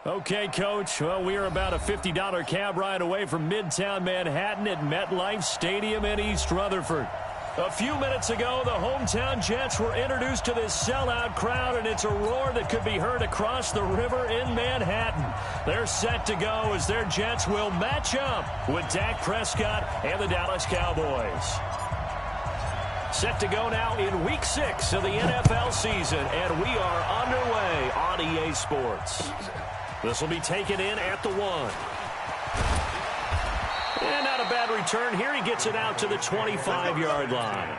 Okay, Coach. Well, we are about a $50 cab ride away from Midtown Manhattan at MetLife Stadium in East Rutherford. A few minutes ago, the hometown Jets were introduced to this sellout crowd, and it's a roar that could be heard across the river in Manhattan. They're set to go as their Jets will match up with Dak Prescott and the Dallas Cowboys. Set to go now in Week 6 of the NFL season, and we are underway on EA Sports. This will be taken in at the 1. And not a bad return here. He gets it out to the 25-yard line.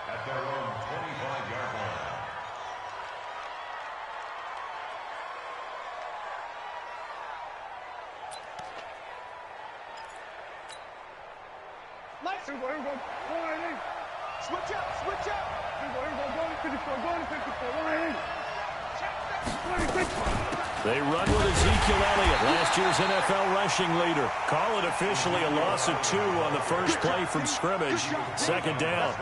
At their own 25-yard line. Switch up. They run with Ezekiel Elliott, last year's NFL rushing leader. Call it officially a loss of 2 on the first play from scrimmage. Second down.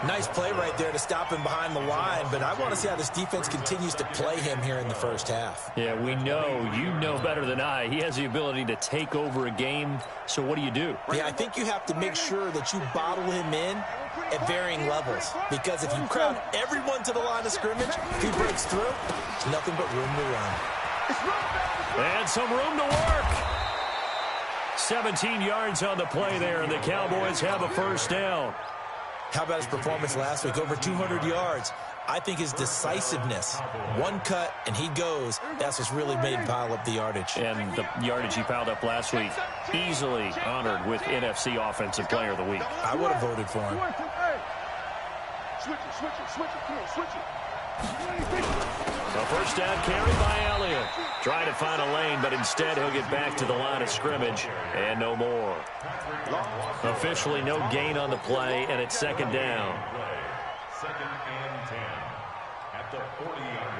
Nice play right there to stop him behind the line, but I want to see how this defense continues to play him here in the first half. Yeah, we know. You know better than I. He has the ability to take over a game. So what do you do? Yeah, I think you have to make sure that you bottle him in at varying levels, because if you crowd everyone to the line of scrimmage, if he breaks through, there's nothing but room to run. And some room to work. 17 yards on the play there, and the Cowboys have a first down. How about his performance last week? Over 200 yards. I think his decisiveness, one cut and he goes, that's what's really made him pile up the yardage. And the yardage he piled up last week, easily honored with NFC Offensive Player of the Week. I would have voted for him. Switch it. A first down carry by Elliott. Trying to find a lane, but instead he'll get back to the line of scrimmage and no more. Officially no gain on the play, and it's second down. Second and 10 at the 40-yard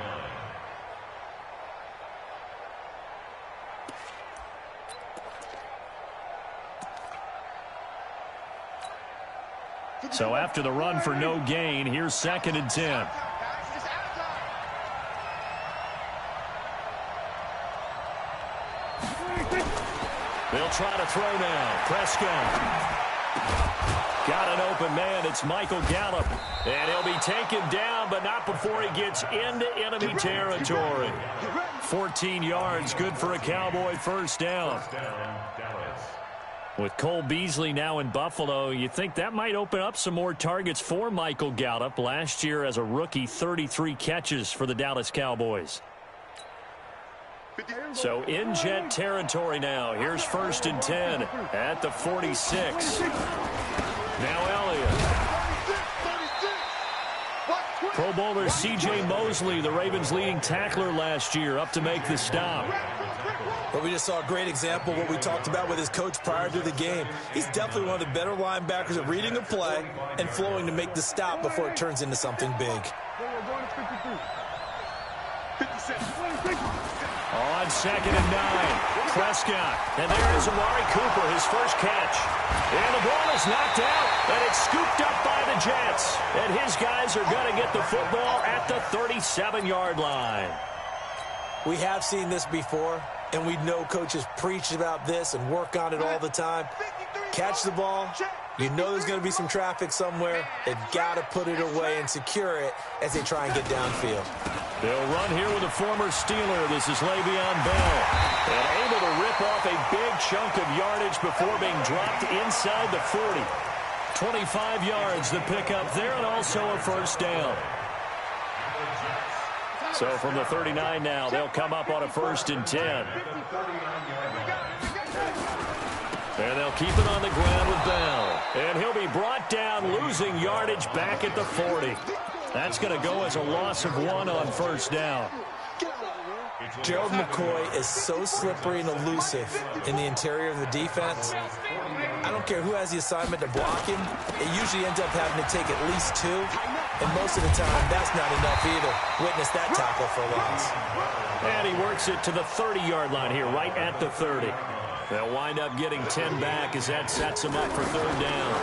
line. So after the run for no gain, here's second and 10. They'll try to throw now. Prescott. Got an open man. It's Michael Gallup. And he'll be taken down, but not before he gets into enemy territory. 14 yards, good for a Cowboy first down. With Cole Beasley now in Buffalo, you think that might open up some more targets for Michael Gallup. Last year as a rookie, 33 catches for the Dallas Cowboys. So in Jet territory now. Here's first and 10 at the 46. Now Elliott. Pro Bowler C.J. Mosley, the Ravens' leading tackler last year, up to make the stop. But we just saw a great example of what we talked about with his coach prior to the game. He's definitely one of the better linebackers at reading a play and flowing to make the stop before it turns into something big. On second and 9, Prescott. And there is Amari Cooper, his first catch. And the ball is knocked out, and it's scooped up by the Jets. And his guys are going to get the football at the 37-yard line. We have seen this before, and we know coaches preach about this and work on it all the time. Catch the ball. You know there's going to be some traffic somewhere. They've got to put it away and secure it as they try and get downfield. They'll run here with a former Steeler. This is Le'Veon Bell. And able to rip off a big chunk of yardage before being dropped inside the 40. 25 yards the pickup there, and also a first down. So from the 39 now, they'll come up on a first and 10. And they'll keep it on the ground with Bell. And he'll be brought down, losing yardage back at the 40. That's going to go as a loss of 1 on first down. Gerald McCoy is so slippery and elusive in the interior of the defense. I don't care who has the assignment to block him. It usually ends up having to take at least 2. And most of the time, that's not enough either. Witness that tackle for a loss. And he works it to the 30-yard line here, right at the 30. They'll wind up getting 10 back as that sets him up for third down.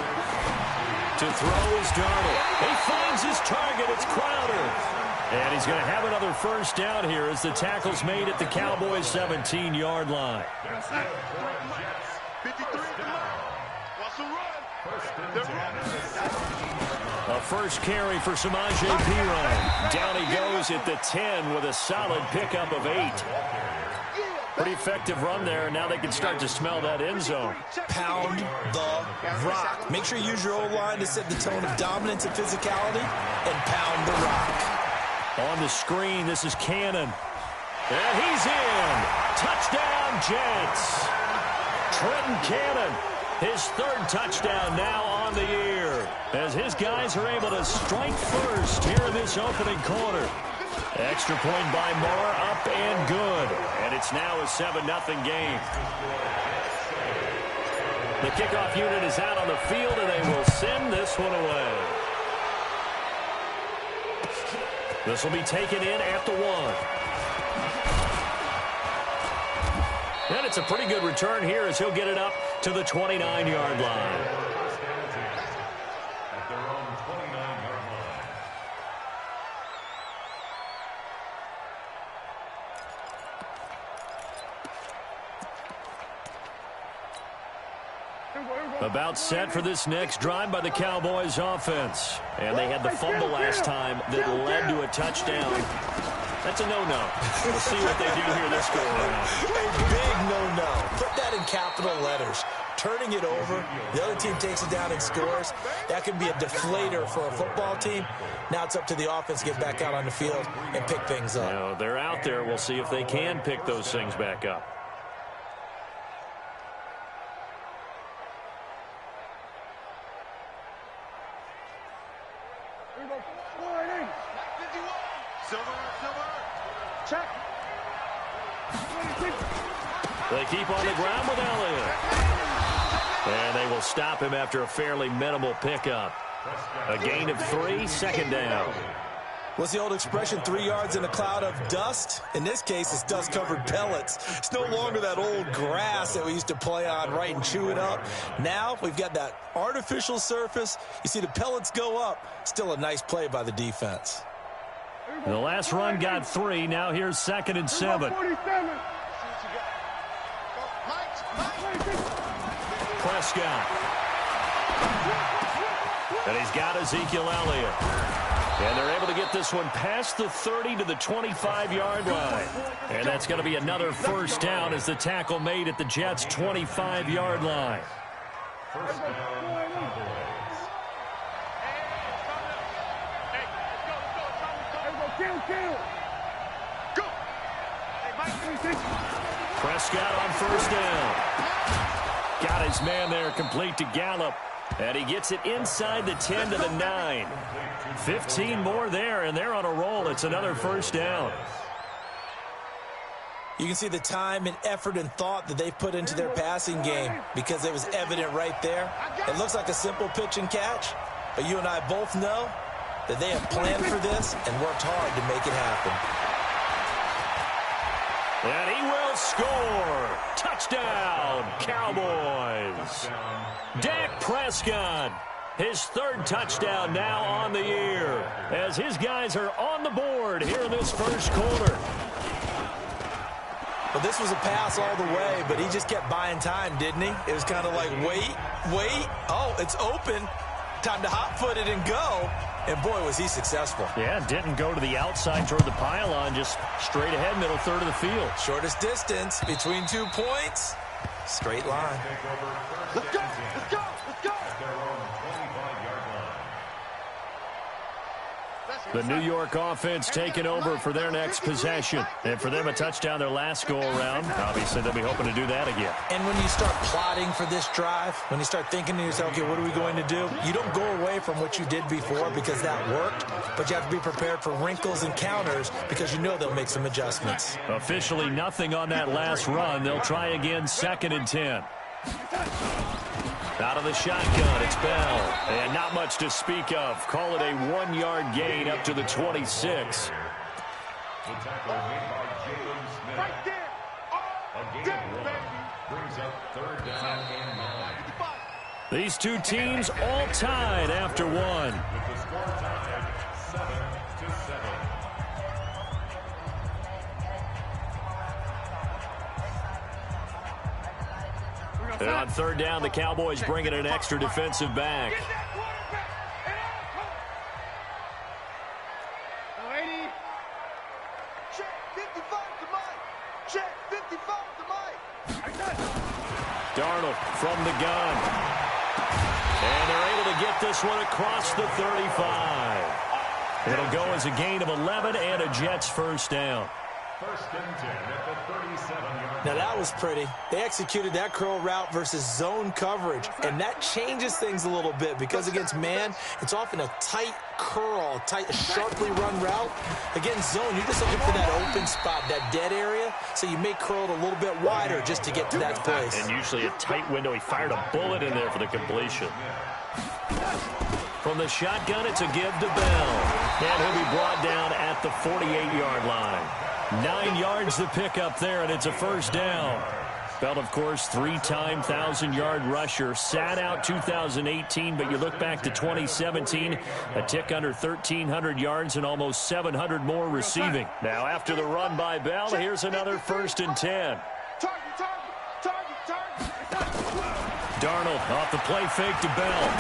To throw is Darnold. He finds his target. It's Crowder. And he's going to have another first down here as the tackle's made at the Cowboys' 17-yard line. 53. A first carry for Samaje Perine. Down he goes at the 10 with a solid pickup of 8. Pretty effective run there. Now they can start to smell that end zone. Pound the rock. Make sure you use your O-line to set the tone of dominance and physicality, and pound the rock. On the screen, this is Cannon. And he's in. Touchdown, Jets. Trenton Cannon, his 3rd touchdown now on the year, as his guys are able to strike first here in this opening quarter. Extra point by Moore, up and good. And it's now a 7-0 game. The kickoff unit is out on the field, and they will send this one away. This will be taken in at the 1. And it's a pretty good return here as he'll get it up to the 29-yard line. About set for this next drive by the Cowboys offense. And they had the fumble last time that led to a touchdown. That's a no-no. We'll see what they do here this go around. A big no-no. Put that in capital letters. Turning it over, the other team takes it down and scores. That can be a deflator for a football team. Now it's up to the offense to get back out on the field and pick things up. You know, they're out there. We'll see if they can pick those things back up. Check. They keep on the ground with Elliott. And they will stop him after a fairly minimal pickup. A gain of 3, 2nd down. What's the old expression, 3 yards in a cloud of dust? In this case, it's dust-covered pellets. It's no longer that old grass that we used to play on, right, and chew it up. Now we've got that artificial surface. You see the pellets go up. Still a nice play by the defense. The last run got 3. Now here's 2nd and 7. Prescott. And he's got Ezekiel Elliott. And they're able to get this one past the 30 to the 25-yard line. And that's going to be another first down as the tackle made at the Jets' 25-yard line. First down, Prescott on first down. Got his man there, complete to Gallup. And he gets it inside the 10 to the 9. 15 more there, and they're on a roll. It's another first down. You can see the time and effort and thought that they put into their passing game because it was evident right there. It looks like a simple pitch and catch, but you and I both know that they have planned for this and worked hard to make it happen. And he will score. Touchdown, Cowboys. Dak Prescott, his 3rd touchdown now on the year, as his guys are on the board here in this first quarter. Well, this was a pass all the way, but he just kept buying time, didn't he? It was kind of like, wait. Oh, it's open. Time to hot-foot it and go. And, boy, was he successful. Yeah, didn't go to the outside toward the pylon, just straight ahead, middle third of the field. Shortest distance between 2 points. Straight line. Let's go. Let's go. Let's go. The New York offense taking over for their next possession. And for them, a touchdown their last go-around. Obviously, they'll be hoping to do that again. And when you start plotting for this drive, when you start thinking to yourself, okay, what are we going to do? You don't go away from what you did before because that worked, but you have to be prepared for wrinkles and counters because you know they'll make some adjustments. Officially nothing on that last run. They'll try again, 2nd and 10. Out of the shotgun, it's Bell. And not much to speak of. Call it a 1-yard gain up to the 26. the tackle made by Jalen Smith. Right there. A gain of 1 brings up 3rd down and 9. These two teams all tied after 1. With the score tied 7-7. And on third down, the Cowboys bring in an extra defensive back. Darnold from the gun. And they're able to get this one across the 35. It'll go as a gain of 11 and a Jets first down. First and 10 at the 37-yard. Now that was pretty. They executed that curl route versus zone coverage, and that changes things a little bit because against man, it's often a tight curl, sharply run route. Against zone, you're just looking for that open spot, that dead area, so you may curl it a little bit wider just to get to that place. And usually a tight window. He fired a bullet in there for the completion. From the shotgun, it's a give to Bell. And he'll be brought down at the 48-yard line. 9 yards to pick up there, and it's a first down. Bell, of course, three-time 1,000-yard rusher. Sat out 2018, but you look back to 2017, a tick under 1,300 yards and almost 700 more receiving. Now, after the run by Bell, here's another first and 10. Darnold off the play fake to Bell.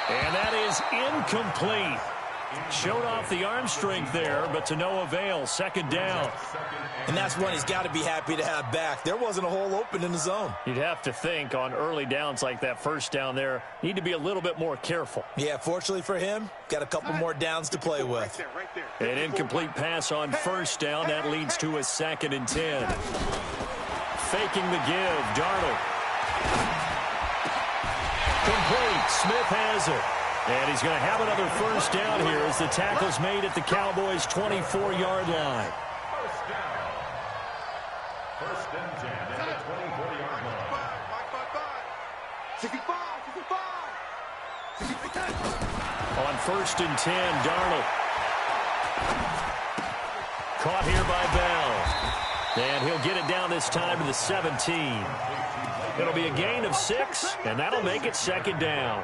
And that is incomplete. Showed off the arm strength there, but to no avail. Second down. And that's one he's got to be happy to have back. There wasn't a hole open in the zone. You'd have to think on early downs like that first down there, need to be a little bit more careful. Yeah, fortunately for him, got a couple more downs to play with. An incomplete pass on first down. That leads to a second and 10. Faking the give. Darnold. Complete. Smith has it. And he's going to have another first down here as the tackle's made at the Cowboys' 24-yard line. First and 10 at the 24-yard line. 65. On first and 10, Darnold. Caught here by Bell. And he'll get it down this time to the 17. It'll be a gain of 6, and that'll make it second down.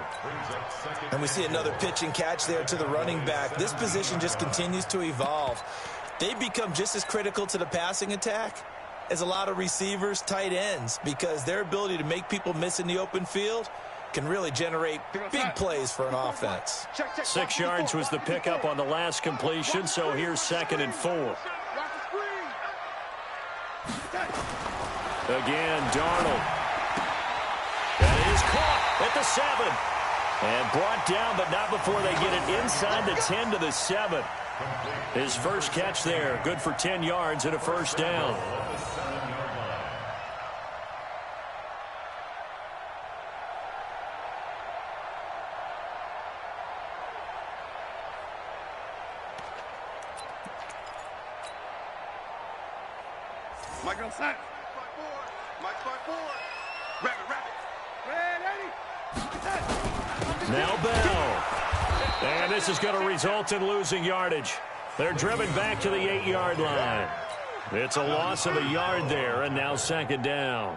And we see another pitch and catch there to the running back. This position just continues to evolve. They become just as critical to the passing attack as a lot of receivers, tight ends, because their ability to make people miss in the open field can really generate big plays for an offense. 6 yards was the pickup on the last completion, so here's second and 4. Again, Darnold. That is caught at the 7. And brought down, but not before they get it inside the 10 to the 7. His first catch there, good for 10 yards and a first down. Mike outside. Mike forward. Rabbit. Now Bell. And this is going to result in losing yardage. They're driven back to the 8-yard line. It's a loss of a yard there, and now second down.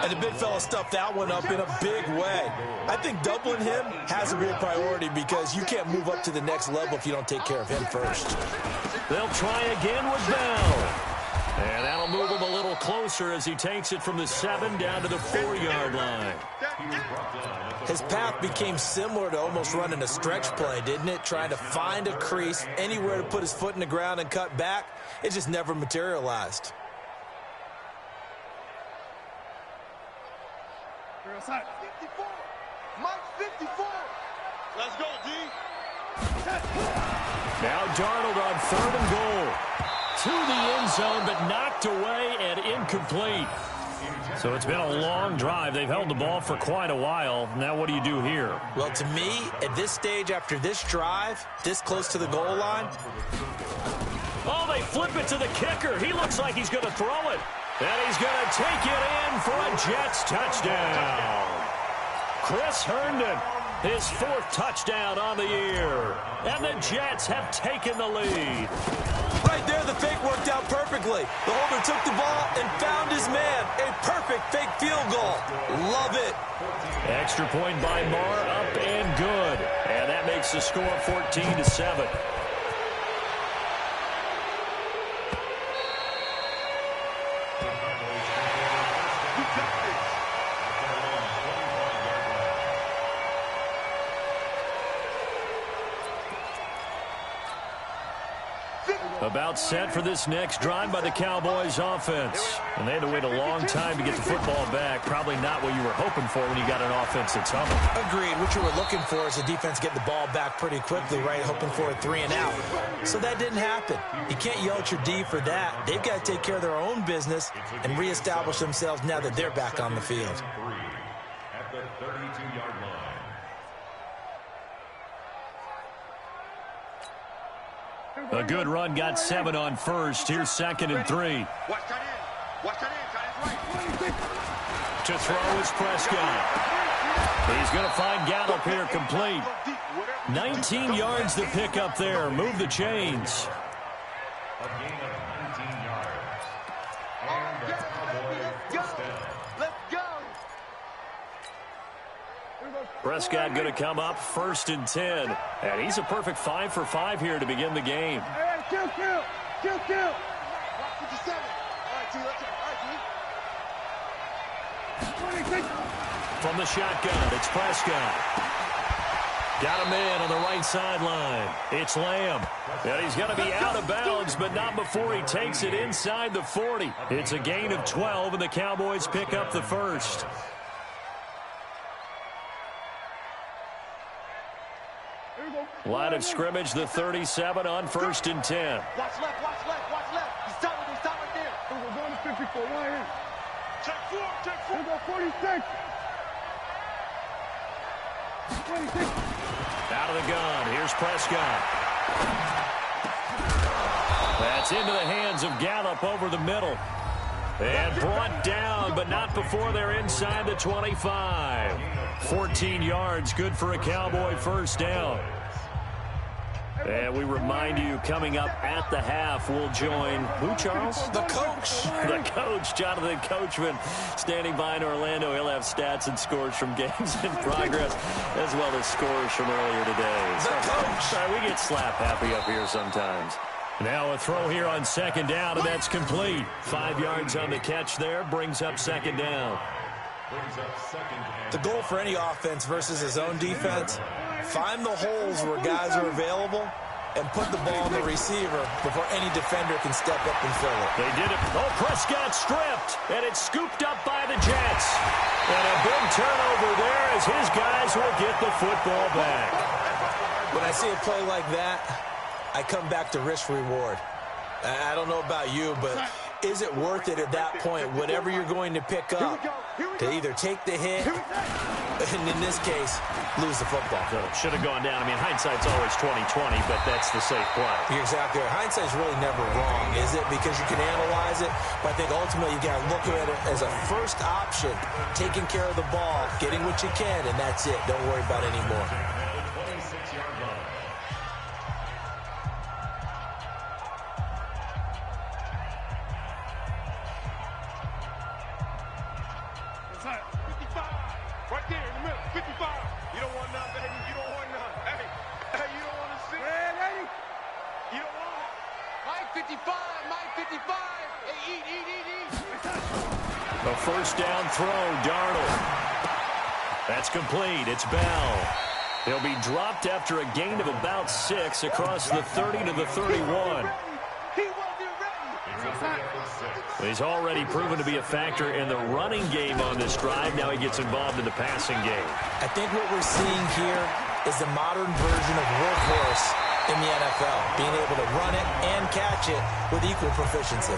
And the big fella stuffed that one up in a big way. I think doubling him has a real priority because you can't move up to the next level if you don't take care of him first. They'll try again with Bell. And that'll move him a little closer as he takes it from the 7 down to the 4-yard line. His path became similar to almost running a stretch play, didn't it? Trying to find a crease, anywhere to put his foot in the ground and cut back. It just never materialized. Outside. 54. Mike 54. Let's go, D. Now Darnold on 3rd and goal. To the end zone, but knocked away and incomplete. So it's been a long drive. They've held the ball for quite a while. Now what do you do here? Well, to me, at this stage, after this drive, this close to the goal line. Oh, they flip it to the kicker. He looks like he's going to throw it. And he's going to take it in for a Jets touchdown. Chris Herndon, his 4th touchdown on the year. And the Jets have taken the lead. Right there, the fake worked out perfectly. The holder took the ball and found his man. A perfect fake field goal. Love it. Extra point by Marr, up and good. And that makes the score 14-7. About set for this next drive by the Cowboys offense. And they had to wait a long time to get the football back. Probably not what you were hoping for when you got an offense that's humming. Agreed. What you were looking for is the defense getting the ball back pretty quickly, right? Hoping for a 3 and out. So that didn't happen. You can't yell at your D for that. They've got to take care of their own business and reestablish themselves now that they're back on the field. At the 32-yard line. A good run got 7 on first. Here's 2nd and 3. Watch that in. Watch that in. Right. To throw is Prescott. He's going to find Gallup here complete. 19 yards to pick up there. Move the chains. A gain of 19 yards. And the Cowboys first down. Let's go. Prescott going to come up 1st and 10. And he's a perfect 5 for 5 here to begin the game. Hey, kill. 57. All right, T, let's go. All right, T. 26. From the shotgun, it's Prescott. Got him in on the right sideline. It's Lamb. And he's going to be out of bounds, but not before he takes it inside the 40. It's a gain of 12, and the Cowboys pick up the first. Line of scrimmage, the 37 on 1st and 10. Watch left. He's top right there. We're going to 54. Right here. Check 4. We're going 46. 26. Out of the gun. Here's Prescott. That's into the hands of Gallup over the middle. And brought down, but not before they're inside the 25. 14 yards, good for a Cowboy first down. And we remind you, coming up at the half, we'll join who, Charles? The coach. The coach, Jonathan Coachman, standing by in Orlando. He'll have stats and scores from games in progress, as well as scores from earlier today. The coach. Sorry, we get slap happy up here sometimes. Now a throw here on 2nd down, and that's complete. 5 yards on the catch there, brings up 2nd down. The goal for any offense versus his own defense, find the holes where guys are available and put the ball on the receiver before any defender can step up and fill it. They did it. Oh, Prescott stripped, and it's scooped up by the Jets. And a big turnover there as his guys will get the football back. When I see a play like that, I come back to risk-reward. I don't know about you, but is it worth it at that point, whatever you're going to pick up, to either take the hit, and in this case, lose the football? So should have gone down. I mean, hindsight's always 20/20, but that's the safe play. You're exactly right. Hindsight's really never wrong, is it? Because you can analyze it, but I think ultimately you got to look at it as a first option, taking care of the ball, getting what you can, and that's it. Don't worry about it anymore. Right there in the middle, 55. You don't want none, baby. You don't want none. Hey, you don't want to see it. You don't want it. Mike 55. Hey, eat. A first down throw, Darnold. That's complete. It's Bell. He'll be dropped after a gain of about 6 across the 30 to the 31. He's already proven to be a factor in the running game on this drive. Now he gets involved in the passing game. I think what we're seeing here is the modern version of workhorse in the NFL, being able to run it and catch it with equal proficiency.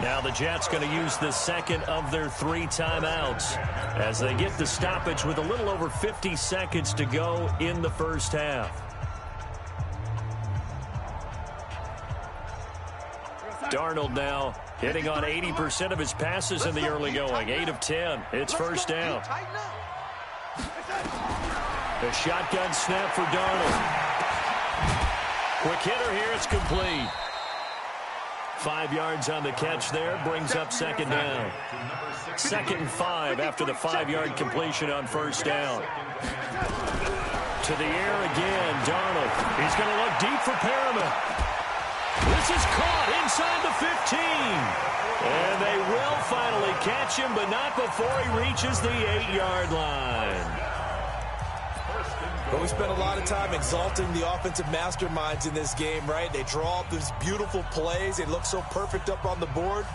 Now the Jets going to use the second of their 3 timeouts as they get the stoppage with a little over 50 seconds to go in the first half. Darnold now hitting on 80% of his passes in the early going. 8 of 10. It's first down. The shotgun snap for Darnold. Quick hitter here. It's complete. 5 yards on the catch there. Brings up 2nd down. 2nd and 5 after the 5-yard completion on first down. To the air again. Darnold. He's going to look deep for Perriman. This is caught inside the 15. And they will finally catch him, but not before he reaches the 8-yard line. But we spent a lot of time exalting the offensive masterminds in this game, right? They draw up these beautiful plays. They look so perfect up on the board.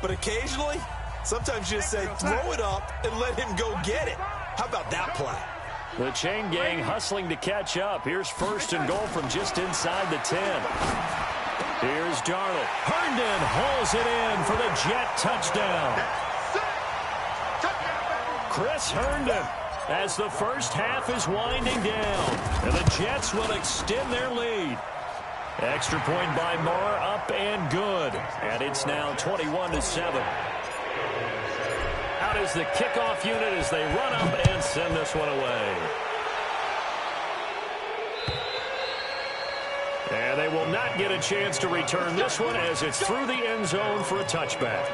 But occasionally, sometimes you just say, throw it up and let him go get it. How about that play? The chain gang hustling to catch up. Here's first and goal from just inside the 10. Here's Darnold. Herndon hauls it in for the Jet touchdown. Chris Herndon, as the first half is winding down, and the Jets will extend their lead. Extra point by Moore, up and good. And it's now 21-7. Out is the kickoff unit as they run up and send this one away. And they will not get a chance to return this one as it's through the end zone for a touchback.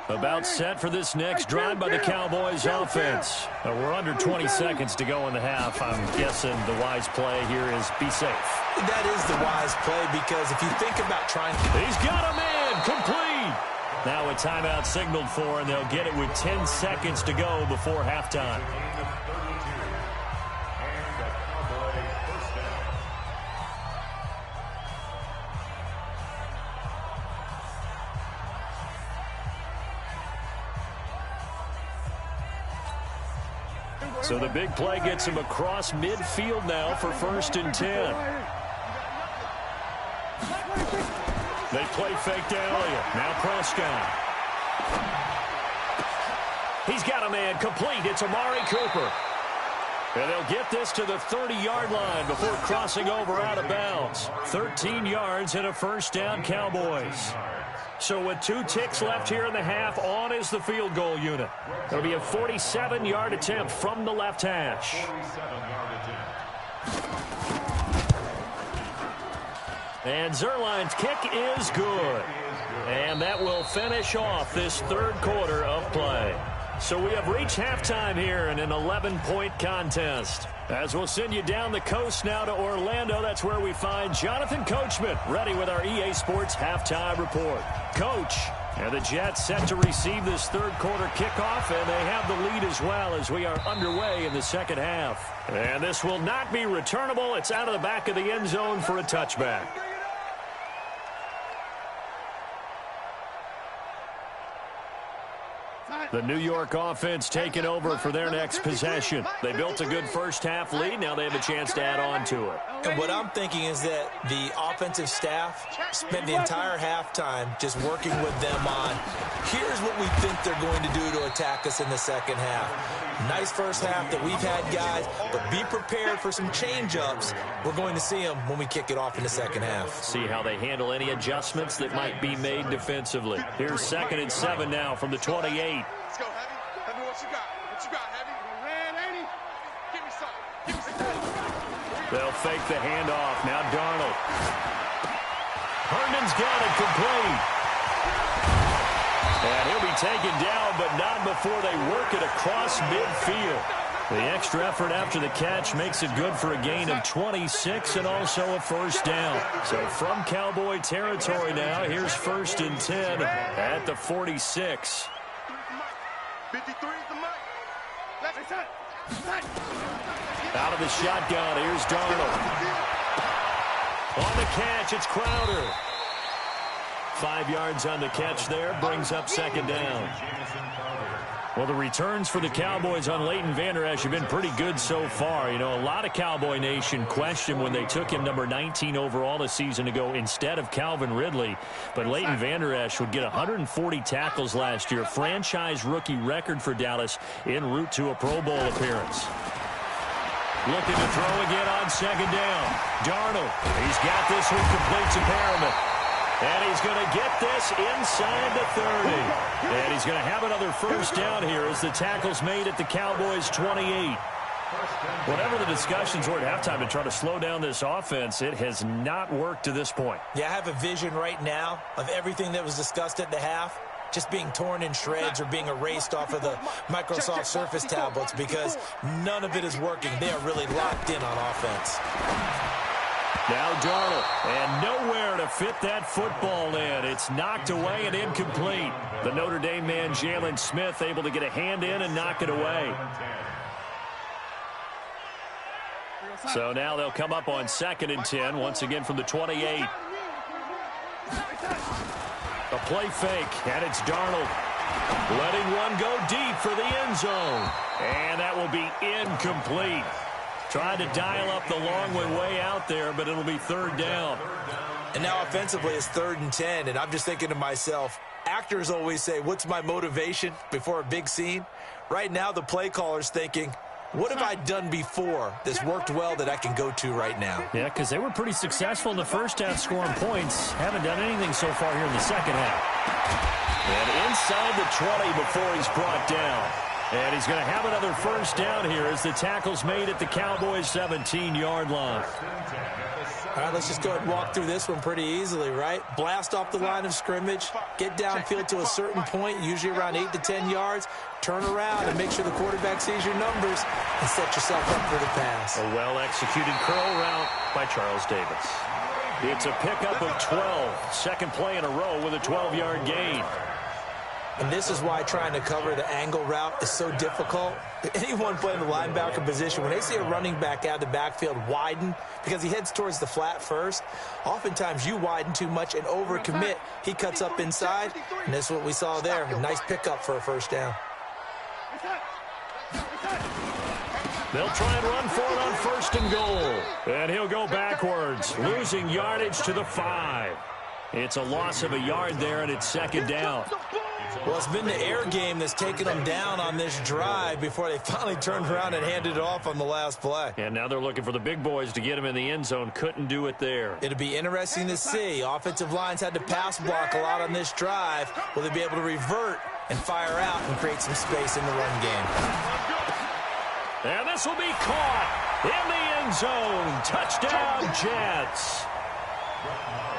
About set for this next drive by the Cowboys offense. We're under 20 seconds to go in the half. I'm guessing the wise play here is be safe. That is the wise play because if you think about trying... He's got a man complete. Now a timeout signaled for, and they'll get it with 10 seconds to go before halftime. So the big play gets him across midfield now for first and 10. They play fake to Elliott. Now Prescott. He's got a man complete. It's Amari Cooper. And they'll get this to the 30-yard line before crossing over out of bounds. 13 yards and a first down, Cowboys. So with 2 ticks left here in the half, on is the field goal unit. It'll be a 47-yard attempt from the left hash. And Zuerlein's kick is good. And that will finish off this third quarter of play. So we have reached halftime here in an 11-point contest. As we'll send you down the coast now to Orlando, that's where we find Jonathan Coachman ready with our EA Sports halftime report. Coach, and the Jets set to receive this third quarter kickoff, and they have the lead as well as we are underway in the second half. And this will not be returnable. It's out of the back of the end zone for a touchback. The New York offense taking over for their next possession. They built a good first half lead. Now they have a chance to add on to it. And what I'm thinking is that the offensive staff spent the entire halftime just working with them on, here's what we think they're going to do to attack us in the second half. Nice first half that we've had, guys, but be prepared for some change-ups. We're going to see them when we kick it off in the second half. See how they handle any adjustments that might be made defensively. Here's 2nd and 7 now from the 28. Let's go, Heavy. Heavy, what you got? What you got, Heavy? Red, ain't he? Give me some. Give me some. They'll fake the handoff. Now Darnold. Herndon's got it complete. And he'll be taken down, but not before they work it across midfield. The extra effort after the catch makes it good for a gain of 26 and also a first down. So from Cowboy territory now, here's 1st and 10 at the 46. 53 is the mic. Out of the shotgun, here's Darnold. On the catch, it's Crowder. 5 yards on the catch there, brings up 2nd down. Well, the returns for the Cowboys on Leighton Vander Esch have been pretty good so far. You know, a lot of Cowboy Nation questioned when they took him number 19 overall a season ago instead of Calvin Ridley. But Leighton Vander Esch would get 140 tackles last year, franchise rookie record for Dallas en route to a Pro Bowl appearance. Looking to throw again on 2nd down. Darnold, he's got this one complete to Perriman. And he's going to get this inside the 30. And he's going to have another first down here as the tackle's made at the Cowboys' 28. Whatever the discussions were at halftime to try to slow down this offense, it has not worked to this point. Yeah, I have a vision right now of everything that was discussed at the half just being torn in shreds or being erased off of the Microsoft Surface tablets because none of it is working. They are really locked in on offense. Now Darnold, and nowhere to fit that football in. It's knocked away and incomplete. The Notre Dame man, Jalen Smith, able to get a hand in and knock it away. So now they'll come up on 2nd and 10, once again from the 28. A play fake, and it's Darnold. Letting one go deep for the end zone. And that will be incomplete. Tried to dial up the long way out there, but it'll be 3rd down. And now offensively it's 3rd and 10, and I'm just thinking to myself, actors always say, what's my motivation before a big scene? Right now the play caller's thinking, what have I done before that's worked well that I can go to right now? Yeah, because they were pretty successful in the first half scoring points. Haven't done anything so far here in the second half. And inside the 20 before he's brought down. And he's going to have another 1st down here as the tackle's made at the Cowboys' 17-yard line. All right, let's just go ahead and walk through this one pretty easily, right? Blast off the line of scrimmage, get downfield to a certain point, usually around 8 to 10 yards, turn around and make sure the quarterback sees your numbers and set yourself up for the pass. A well-executed curl route by Charles Davis. It's a pickup of 12. Second play in a row with a 12-yard gain. And this is why trying to cover the angle route is so difficult. Anyone playing the linebacker position, when they see a running back out of the backfield widen, because he heads towards the flat first, oftentimes you widen too much and overcommit. He cuts up inside, and that's what we saw there. A nice pickup for a 1st down. They'll try and run for it on 1st and goal. And he'll go backwards, losing yardage to the 5. It's a loss of a yard there, and it's 2nd down. Well, it's been the air game that's taken them down on this drive before they finally turned around and handed it off on the last play. And now they're looking for the big boys to get him in the end zone. Couldn't do it there. It'll be interesting to see. Offensive lines had to pass block a lot on this drive. Will they be able to revert and fire out and create some space in the run game? And this will be caught in the end zone. Touchdown, Jets.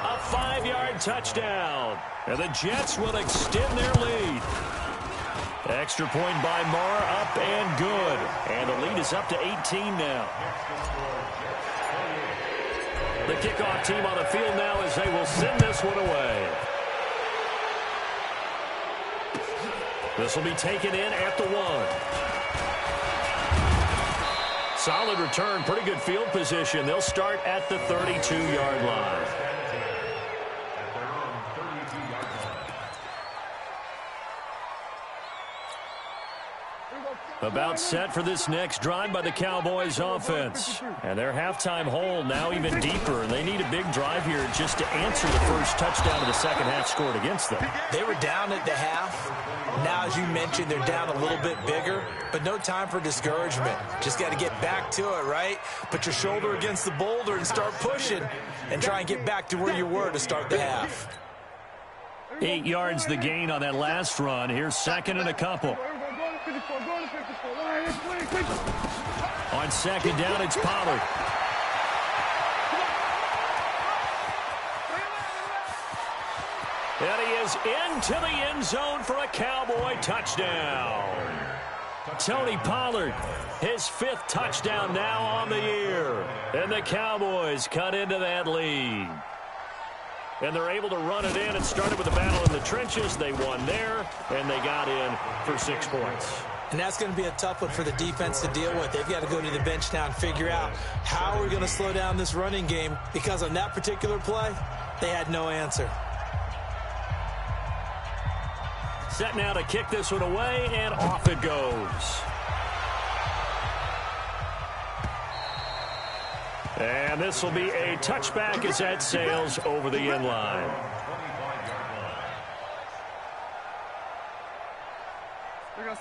A 5-yard touchdown. And the Jets will extend their lead. Extra point by Marr, up and good. And the lead is up to 18 now. The kickoff team on the field now as they will send this one away. This will be taken in at the 1. Solid return, pretty good field position. They'll start at the 32-yard line. About set for this next drive by the Cowboys offense. And their halftime hole now even deeper. And they need a big drive here just to answer the first touchdown of the second half scored against them. They were down at the half. Now, as you mentioned, they're down a little bit bigger. But no time for discouragement. Just got to get back to it, right? Put your shoulder against the boulder and start pushing. And try and get back to where you were to start the half. 8 yards the gain on that last run. Here's 2nd and a couple. On 2nd down, it's Pollard. And he is into the end zone for a Cowboy touchdown. Tony Pollard, his 5th touchdown now on the year. And the Cowboys cut into that lead. And they're able to run it in. It started with a battle in the trenches. They won there, and they got in for 6 points. And that's going to be a tough one for the defense to deal with. They've got to go to the bench now and figure out how are we going to slow down this running game, because on that particular play, they had no answer. Set now to kick this one away, and off it goes. And this will be a touchback as that sails over the end line.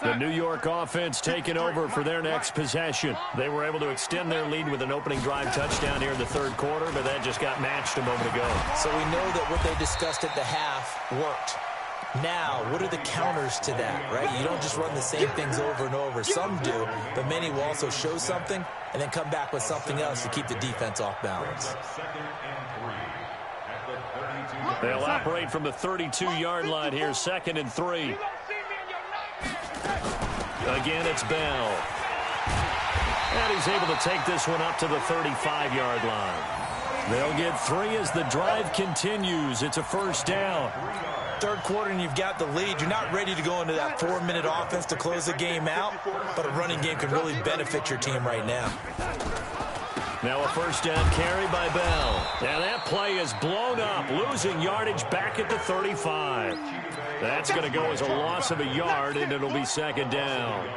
The New York offense taking over for their next possession. They were able to extend their lead with an opening drive touchdown here in the 3rd quarter, but that just got matched a moment ago. So we know that what they discussed at the half worked. Now, what are the counters to that, right? You don't just run the same things over and over. Some do, but many will also show something and then come back with something else to keep the defense off balance. They'll operate from the 32-yard line here, 2nd and 3. Again, it's Bell. And he's able to take this one up to the 35-yard line. They'll get 3 as the drive continues. It's a first down. Third quarter and you've got the lead. You're not ready to go into that 4-minute offense to close the game out, but a running game can really benefit your team right now. Now a first down carry by Bell. And that play is blown up, losing yardage back at the 35. That's going to go as a loss of a yard, and it'll be second down.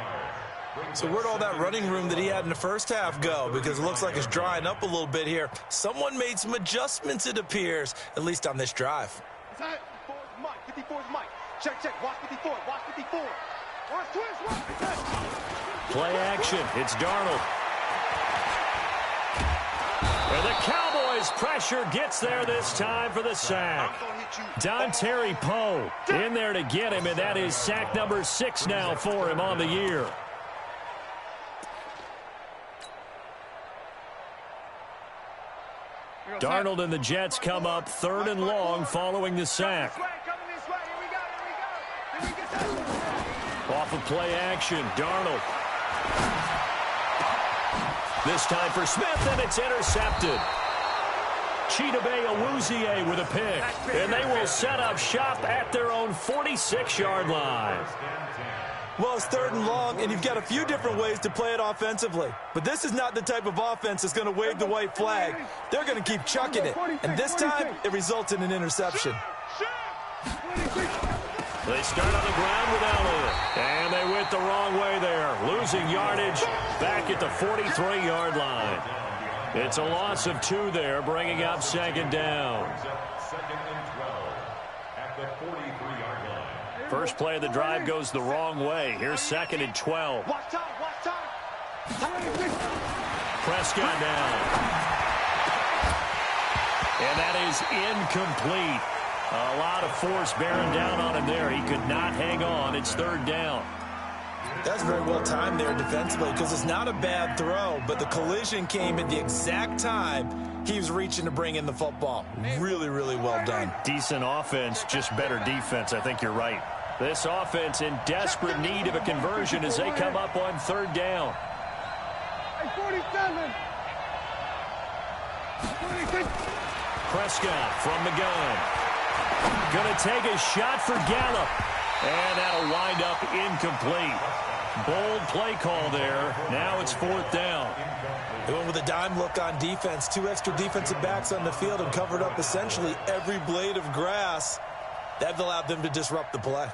So where'd all that running room that he had in the first half go? Because it looks like it's drying up a little bit here. Someone made some adjustments, it appears, at least on this drive. 54's Mike. Check, check. Watch 54. Watch 54. Watch twist. Play action. It's Darnold. And the Cowboys pressure gets there this time for the sack. Dontari Poe in there to get him, and that is sack number 6 now for him on the year. Darnold and the Jets come up 3rd and long following the sack. Off of play action, Darnold. This time for Smith, and it's intercepted. Chidobe Awuzie with a pick, and they will set up shop at their own 46-yard line. Well, it's 3rd and long, and you've got a few different ways to play it offensively. But this is not the type of offense that's going to wave the white flag. They're going to keep chucking it, and this time it results in an interception. They start on the ground without it, and they went the wrong way there, losing yardage back at the 43-yard line. It's a loss of 2 there, bringing up second down. First play of the drive goes the wrong way. Here's 2nd and 12. Prescott down. And that is incomplete. A lot of force bearing down on him there. He could not hang on. It's 3rd down. That's very well timed there defensively because it's not a bad throw, but the collision came at the exact time he was reaching to bring in the football. Really, really well done. Decent offense, just better defense. I think you're right. This offense in desperate need of a conversion as they come up on 3rd down. 47. Prescott from the gun. Going to take a shot for Gallup. And that'll wind up incomplete. Bold play call there. Now it's 4th down. They went with a dime look on defense. 2 extra defensive backs on the field and covered up essentially every blade of grass. That allowed them to disrupt the play.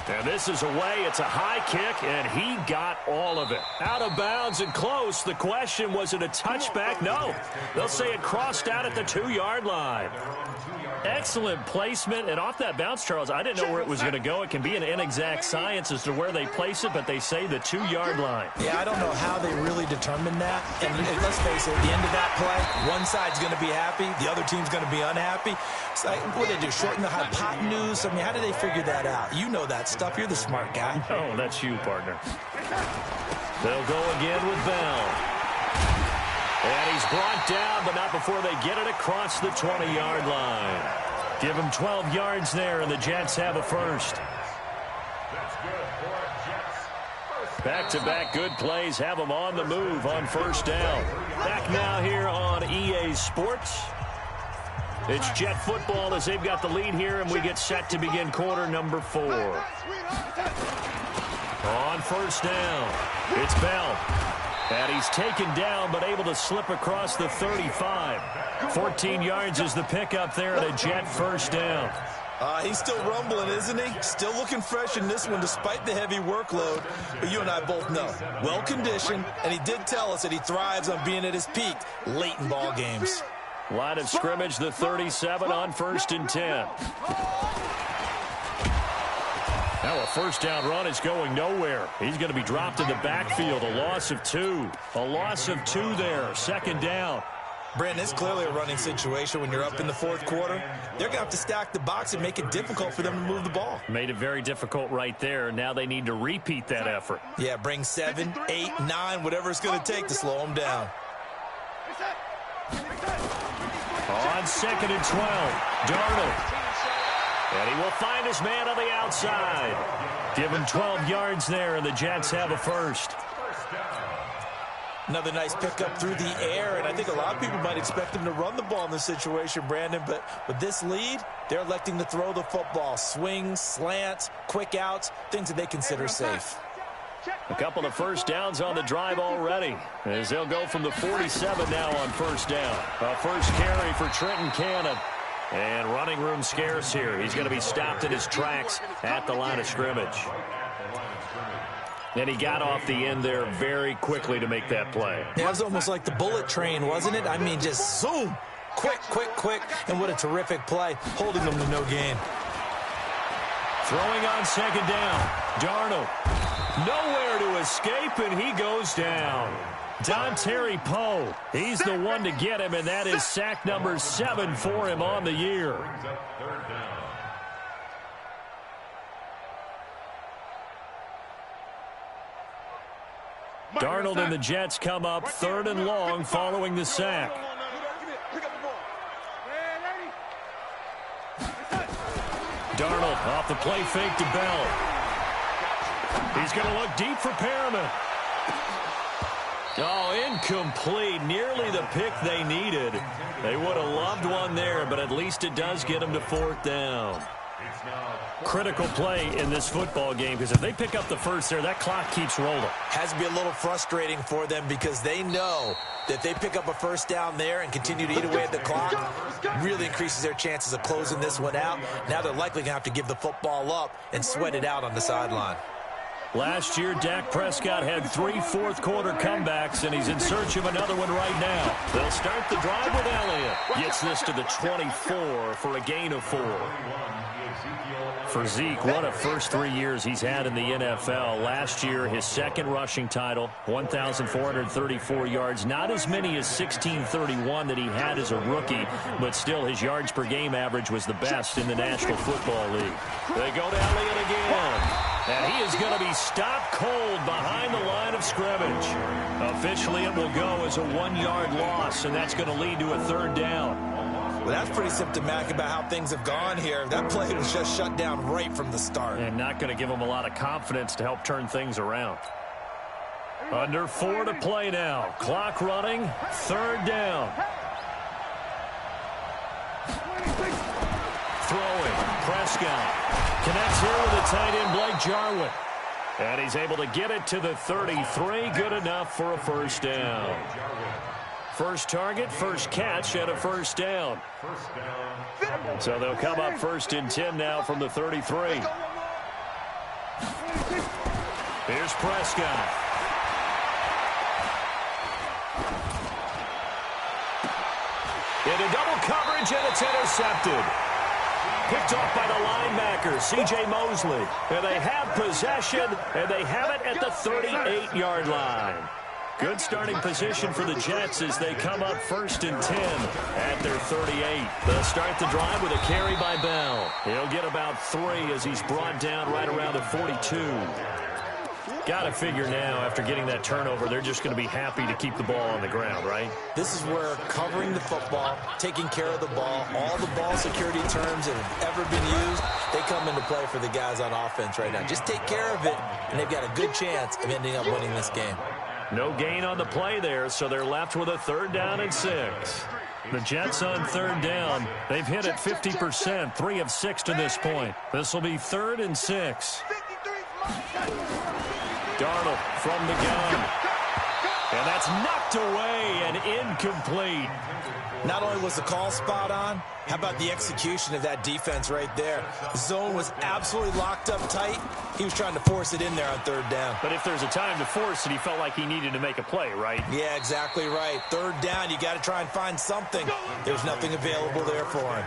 And this is away. It's a high kick, and he got all of it. Out of bounds and close. The question, was it a touchback? No. They'll say it crossed out at the 2-yard line. Excellent placement, and off that bounce, Charles, I didn't know where it was going to go. It can be an inexact science as to where they place it, but they say the 2-yard line. Yeah, I don't know how they really determined that. And let's face it, at the end of that play, one side's going to be happy, the other team's going to be unhappy. It's like, what do they do, shorten the hypotenuse? I mean, how do they figure that out? You know that stuff. You're the smart guy. Oh, that's you, partner. They'll go again with Bell. And he's brought down, but not before they get it across the 20-yard line. Give him 12 yards there, and the Jets have a first. Back-to-back good plays have them on the move on 1st down. Back now here on EA Sports. It's Jet football as they've got the lead here, and we get set to begin quarter number 4. On 1st down, it's Bell. And he's taken down, but able to slip across the 35. 14 yards is the pickup there, and a Jet 1st down. He's still rumbling, isn't he? Still looking fresh in this one despite the heavy workload. But you and I both know, well-conditioned, and he did tell us that he thrives on being at his peak late in ball games. Line of scrimmage, the 37 on 1st and 10. Now a 1st down run is going nowhere. He's going to be dropped in the backfield. A loss of 2. A loss of 2 there. 2nd down. Brandon, it's clearly a running situation when you're up in the 4th quarter. They're going to have to stack the box and make it difficult for them to move the ball. Made it very difficult right there. Now they need to repeat that effort. Yeah, bring 7, 8, 9, whatever it's going to take to slow them down. On 2nd and 12, Darnold. And he will find his man on the outside. Give him 12 yards there, and the Jets have a first. Another nice pickup through the air, and I think a lot of people might expect him to run the ball in this situation, Brandon, but with this lead, they're electing to throw the football. Swings, slants, quick outs, things that they consider safe. A couple of first downs on the drive already, as they'll go from the 47 now on first down. A first carry for Trenton Cannon. And running room scarce here. He's going to be stopped in his tracks at the line of scrimmage. And he got off the end there very quickly to make that play. It was almost like the bullet train, wasn't it? I mean, just zoom. Quick, quick, quick. And what a terrific play, holding them to no gain. Throwing on second down. Darnold. Nowhere to escape, and he goes down. Dontari Poe. He's the one to get him, and that is sack number 7 for him on the year. Darnold and the Jets come up 3rd and long following the sack. Darnold off the play fake to Bell. He's going to look deep for Perriman. Oh, incomplete. Nearly the pick they needed. They would have loved one there, but at least it does get them to 4th down. Critical play in this football game, because if they pick up the first there, that clock keeps rolling. Has to be a little frustrating for them because they know that if they pick up a first down there and continue to eat away at the clock, really increases their chances of closing this one out. Now they're likely going to have to give the football up and sweat it out on the sideline. Last year, Dak Prescott had 3 fourth-quarter comebacks, and he's in search of another one right now. They'll start the drive with Elliott. Gets this to the 24 for a gain of 4. For Zeke, what a first 3 years he's had in the NFL. Last year, his second rushing title, 1,434 yards. Not as many as 1,631 that he had as a rookie, but still his yards per game average was the best in the National Football League. They go to Elliott again. And he is going to be stopped cold behind the line of scrimmage. Officially, it will go as a 1-yard loss, and that's going to lead to a 3rd down. Well, that's pretty symptomatic about how things have gone here. That play was just shut down right from the start. And not going to give them a lot of confidence to help turn things around. Under 4 to play now. Clock running, 3rd down. Throwing, Prescott. Connects here with the tight end, Blake Jarwin. And he's able to get it to the 33. Good enough for a first down. First target, first catch, and a first down. So they'll come up 1st and 10 now from the 33. Here's Prescott. Into double coverage, and it's intercepted. Picked off by the linebacker, C.J. Mosley. And they have possession, and they have it at the 38-yard line. Good starting position for the Jets as they come up 1st and 10 at their 38. They'll start the drive with a carry by Bell. He'll get about 3 as he's brought down right around the 42. Got to figure now, after getting that turnover, they're just going to be happy to keep the ball on the ground, right? This is where covering the football, taking care of the ball, all the ball security terms that have ever been used, they come into play for the guys on offense right now. Just take care of it, and they've got a good chance of ending up winning this game. No gain on the play there, so they're left with a 3rd down and 6. The Jets on 3rd down. They've hit it 50%, 3 of 6 to this point. This will be 3rd and 6. Darnold from the gun. And that's knocked away and incomplete. Not only was the call spot on, how about the execution of that defense right there? The zone was absolutely locked up tight. He was trying to force it in there on 3rd down. But if there's a time to force it, he felt like he needed to make a play, right? Yeah, exactly right. 3rd down, you got to try and find something. There's nothing available there for him.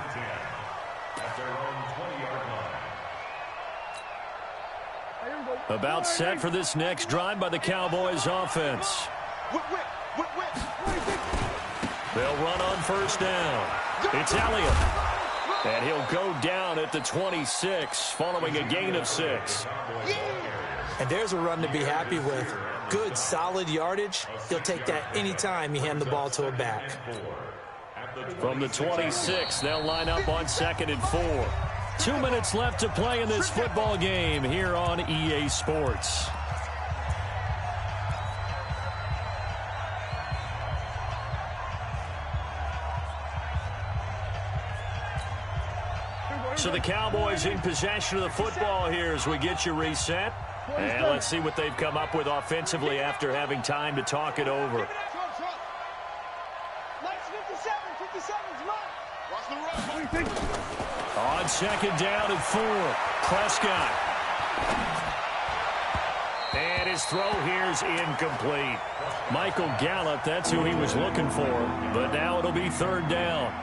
About set for this next drive by the Cowboys offense. They'll run on 1st down. It's Elliott. And he'll go down at the 26 following a gain of 6. And there's a run to be happy with. Good, solid yardage. He'll take that anytime you hand the ball to a back. From the 26, they'll line up on 2nd and 4. 2 minutes left to play in this football game here on EA Sports. So the Cowboys in possession of the football here as we get you reset. And let's see what they've come up with offensively after having time to talk it over. On second down and 4, Prescott. And his throw here's incomplete. Michael Gallup, that's who he was looking for. But now it'll be third down.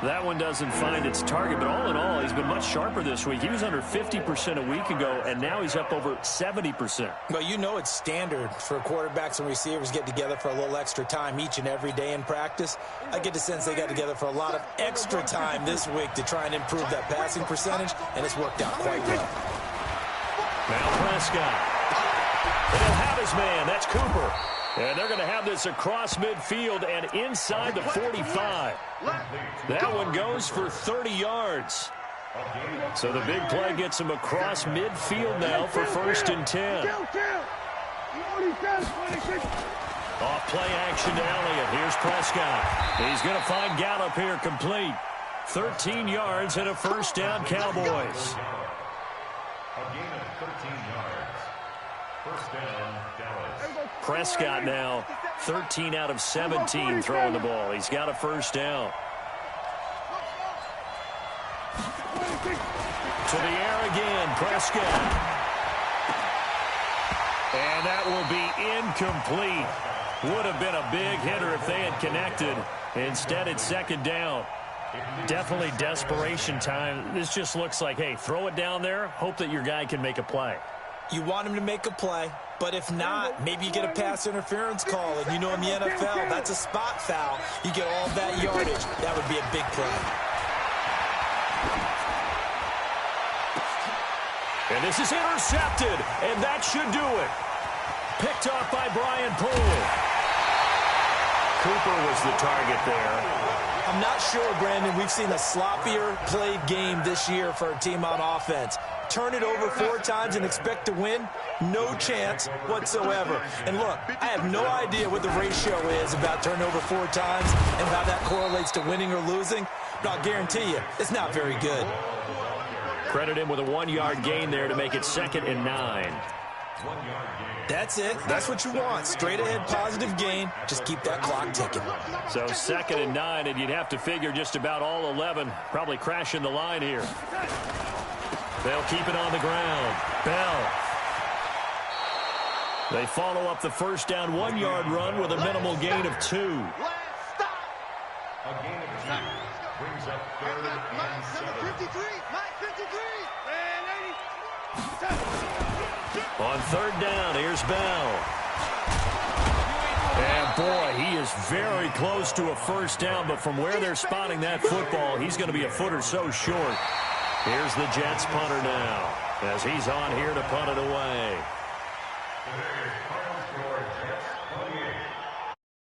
That one doesn't find its target, but all in all, he's been much sharper this week. He was under 50% a week ago, and now he's up over 70%. Well, you know it's standard for quarterbacks and receivers get together for a little extra time each and every day in practice. I get the sense they got together for a lot of extra time this week to try and improve that passing percentage, and it's worked out quite well. Now Prescott. And he'll have his man. That's Cooper. And they're going to have this across midfield and inside the 45. That one goes for 30 yards. So the big play gets him across midfield now for 1st and 10. Off play action to Elliott. Here's Prescott. He's going to find Gallup here complete. 13 yards and a 1st down, Cowboys. A gain of 13 yards. 1st down, Dallas. Prescott now 13 out of 17 throwing the ball. He's got a 1st down. To the air again, Prescott. And that will be incomplete. Would have been a big hitter if they had connected. Instead, it's 2nd down. Definitely desperation time. This just looks like, hey, throw it down there, hope that your guy can make a play. You want him to make a play, but if not, maybe you get a pass interference call. And you know in the NFL, that's a spot foul. You get all that yardage. That would be a big play. And this is intercepted, and that should do it. Picked off by Brian Poole. Cooper was the target there. I'm not sure, Brandon, we've seen a sloppier played game this year for a team on offense. Turn it over 4 times and expect to win? No chance whatsoever. And look, I have no idea what the ratio is about turnover 4 times and how that correlates to winning or losing, but I'll guarantee you, it's not very good. Credit him with a 1-yard gain there to make it 2nd and 9. That's it. That's what you want. Straight ahead positive gain. Just keep that clock ticking. So 2nd and 9, and you'd have to figure just about all 11 probably crashing the line here. They'll keep it on the ground. Bell. They follow up the 1st down 1-yard run with a minimal gain of 2. A gain of 2 brings up 3rd and 7. On 3rd down, here's Bell. And boy, he is very close to a 1st down, but from where they're spotting that football, he's going to be a foot or so short. Here's the Jets punter now, as he's on here to punt it away.